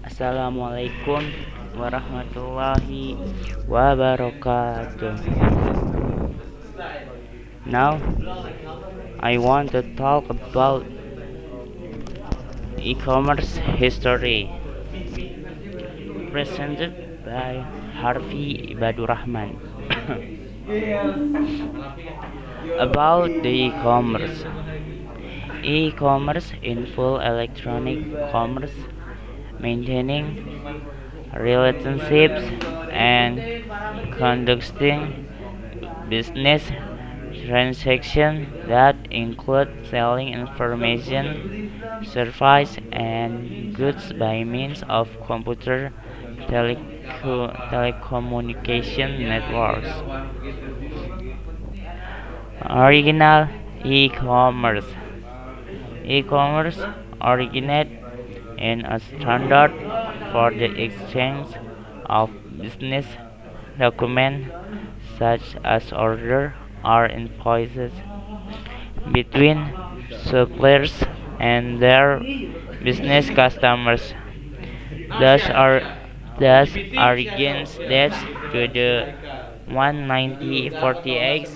Assalamualaikum warahmatullahi wabarakatuh. Now, I want to talk about e-commerce history, presented by Harfi Ibadurahman. About the e-commerce. E-commerce in full electronic commerce, maintaining relationships and conducting business transactions that include selling information, service, and goods by means of computer telecommunication networks. Original e-commerce. E-commerce originated in a standard for the exchange of business documents such as order or invoices between suppliers and their business customers. Thus, are thus origins dates to the 19048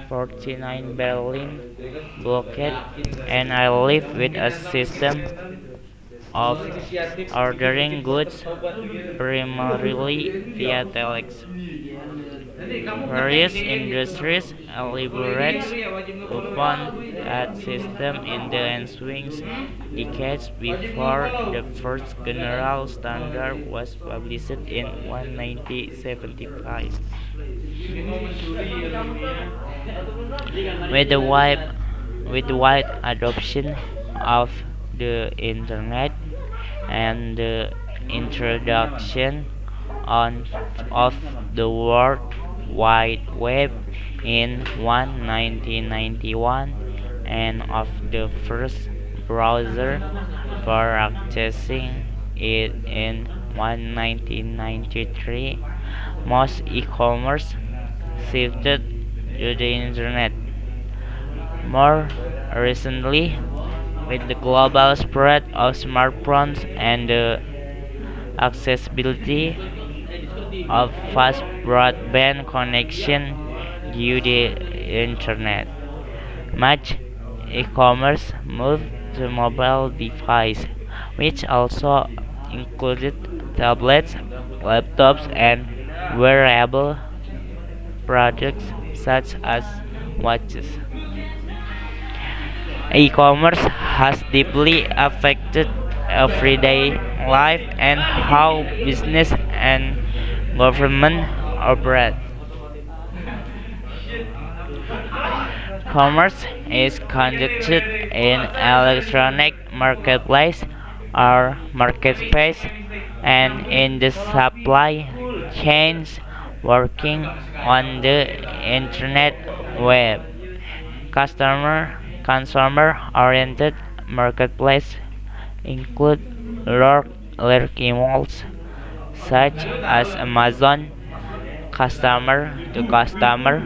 49 Berlin blockade, and I live with a system of ordering goods primarily via telex. Various industries elaborates upon that system in the ensuing decades before the first general standard was published in 1975. With the wide adoption of the internet and the introduction on of the World Wide Web in 1991 and of the first browser for accessing it in 1993, most e-commerce shifted to the internet. More recently, with the global spread of smartphones and the accessibility of fast broadband connection due to the internet, much e-commerce moved to mobile device, which also included tablets, laptops, and wearable products such as watches. E-commerce has deeply affected everyday life and how business and government operate. Commerce is conducted in electronic marketplace or market space and in the supply chains working on the internet web. Consumer oriented marketplace include large malls such as Amazon, customer to customer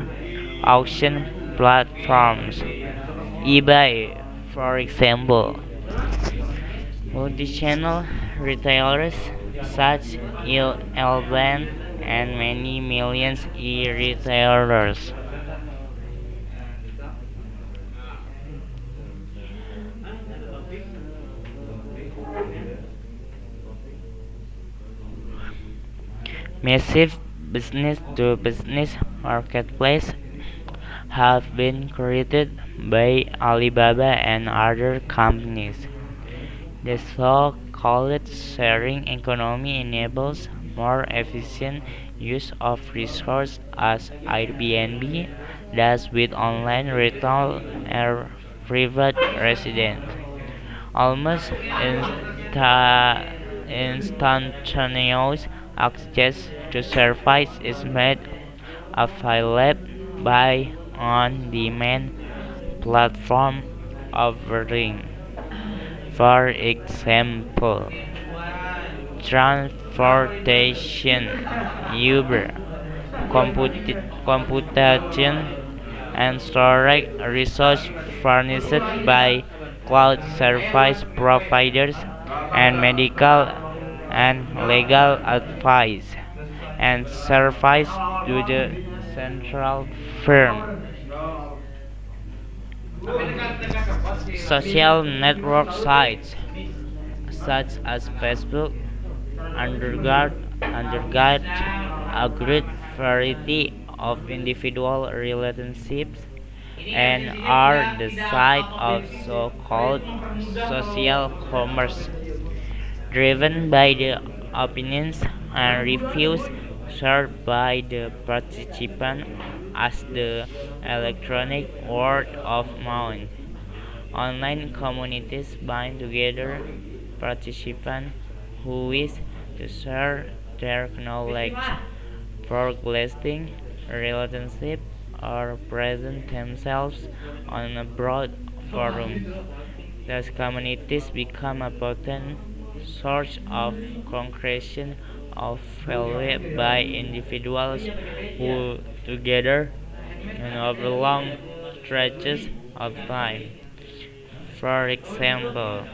auction platforms, eBay, for example. Multi-channel retailers such Elban and many millions e-retailers. Massive business-to-business marketplaces have been created by Alibaba and other companies. The so-called sharing economy enables more efficient use of resources as Airbnb does with online rental or private residence. Almost instantaneous access to service is made available by on-demand platform offering, for example, transportation, Uber, computation, and storage resource furnished by cloud service providers, and medical and legal advice and service to the central firm. Social network sites such as Facebook undergird a great variety of individual relationships and are the site of so-called social commerce, driven by the opinions and reviews shared by the participant as the electronic word of mouth. Online communities bind together participants who wish to share their knowledge, progressing relationship, or present themselves on a broad forum. Thus, communities become a potent source of concretion of value by individuals who together and over long stretches of time. For example,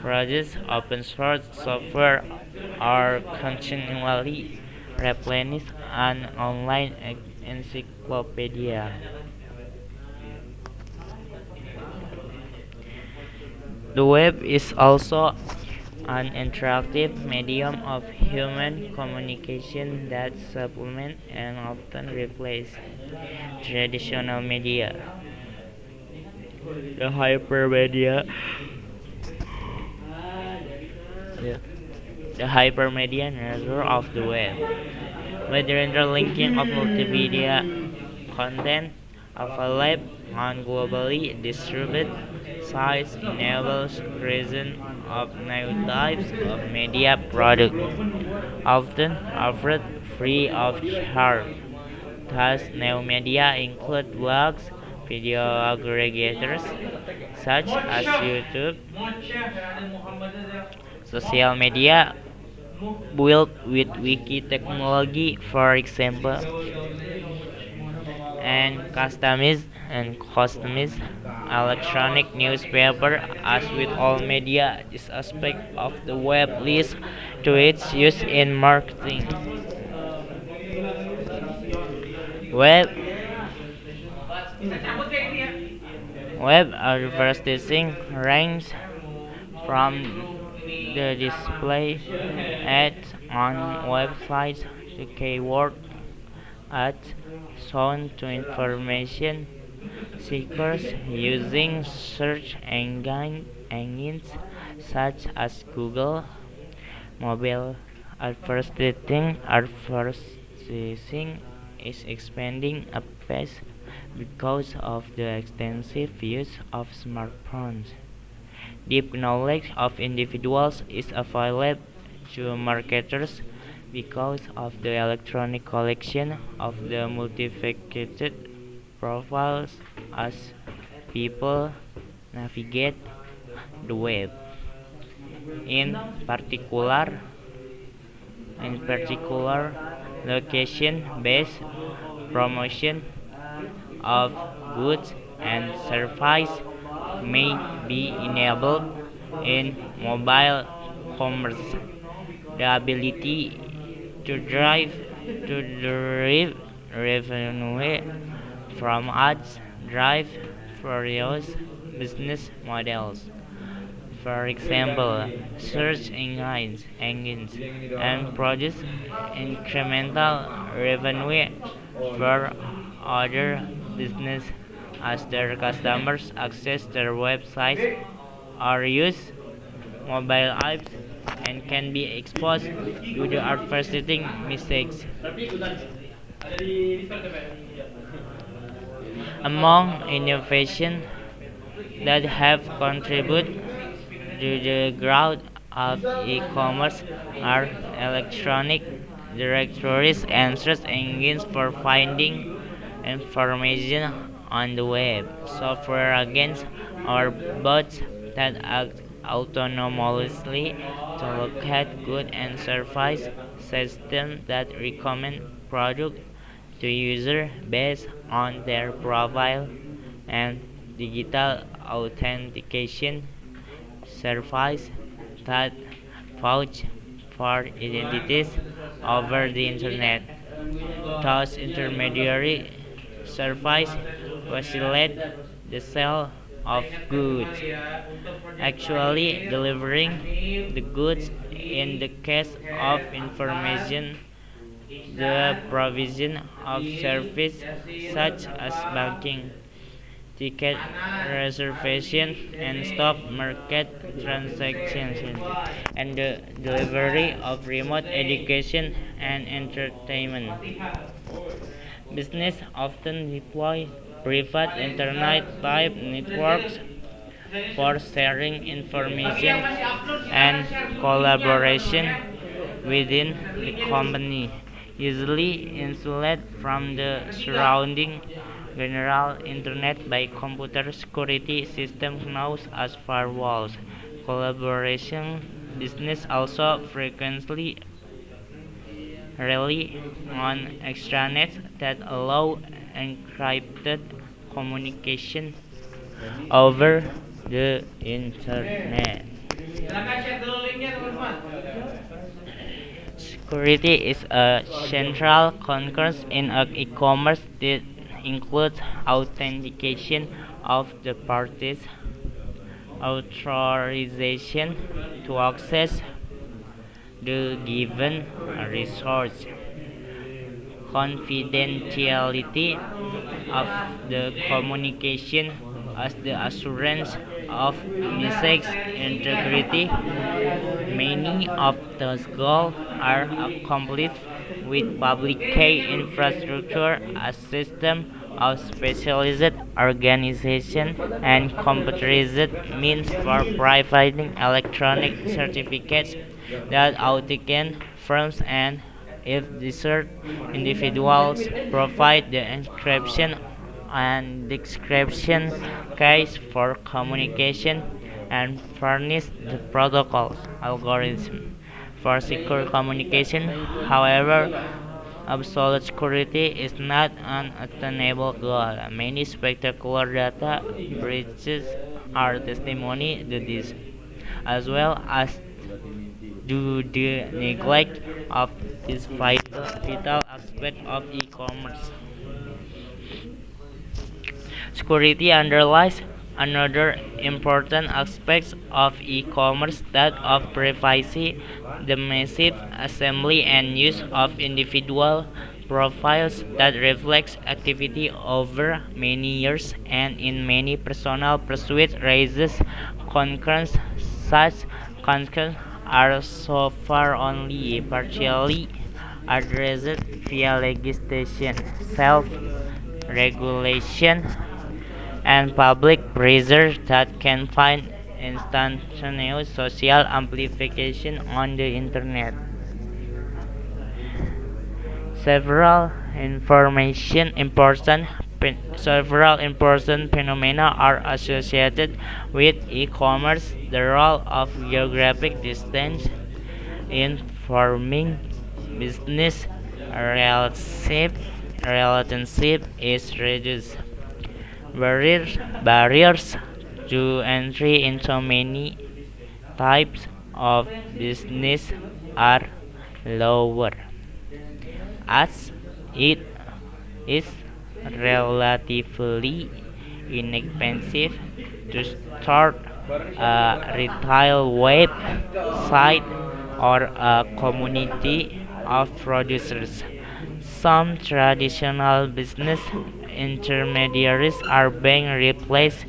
projects open source software are continually replenished an online encyclopedia. The web is also an interactive medium of human communication that supplement and often replace traditional media. The hypermedia, the, the hypermedia nature of the web, with the interlinking of multimedia content available on globally distributed sites enables creation of new types of media products, often offered free of charge. Thus, new media include blogs, video aggregators such as YouTube, social media built with wiki technology, for example, and customized electronic newspaper. As with all media, this aspect of the web leads to its use in marketing. Web web advertising ranges from the display ads on websites to keyword ads shown to information seekers using search engines such as Google. Mobile advertising is expanding apace because of the extensive use of smartphones. Deep knowledge of individuals is available to marketers because of the electronic collection of the multifaceted profiles as people navigate the web. In particular, in particular, location-based promotion of goods and services may be enabled in mobile commerce. The ability to derive revenue from ads drive various business models. For example, search engines and produce incremental revenue for other business as their customers access their websites or use mobile apps and can be exposed to the advertising mistakes. Among innovation that have contributed to the growth of e-commerce are electronic directories and search engines for finding information on the web, software against or bots that act autonomously to locate goods and service systems that recommend products to users based on their profile and digital authentication service that vouch for identities over the internet. Thus, intermediary service facilitate the sale of goods, actually delivering the goods. In the case of information, the provision of service such as banking, ticket reservation, and stock market transactions, and the delivery of remote education and entertainment. Business often deploy private internet type networks for sharing information and collaboration within the company, usually insulated from the surrounding general internet by computer security systems known as firewalls. Collaboration business also frequently rely on extranets that allow encrypted communication over the internet. Security is a central concern in e-commerce that includes authentication of the parties, authorization to access the given resource, confidentiality of the communication as the assurance of message integrity. Many of those goals are accomplished with public key infrastructure, a system of specialized organization and computerized means for providing electronic certificates that authenticate firms and, if desired, individuals provide the encryption and decryption keys for communication and furnish the protocols algorithm for secure communication. However, absolute security is not an attainable goal. Many spectacular data breaches are testimony to this, as well as to the neglect of this vital aspect of e-commerce. Security underlies another important aspect of e-commerce, that of privacy. The massive assembly and use of individual profiles that reflects activity over many years and in many personal pursuits raises concerns. Such concerns are so far only partially addressed via legislation, self-regulation, and public pressure that can find instantaneous social amplification on the internet. Several information important Several important phenomena are associated with e-commerce. The role of geographic distance in forming business relationship is reduced. Barriers to entry into many types of business are lower, as it is relatively inexpensive to start a retail website or a community of producers. Some traditional business intermediaries are being replaced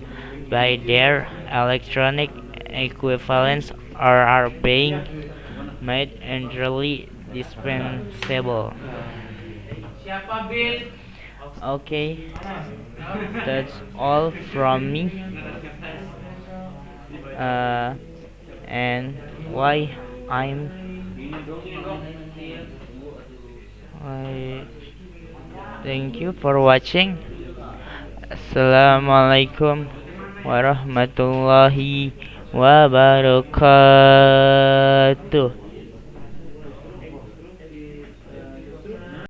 by their electronic equivalents or are being made entirely dispensable. Okay, that's all from me. Uh, and why I'm I thank you for watching. Assalamualaikum warahmatullahi wabarakatuh.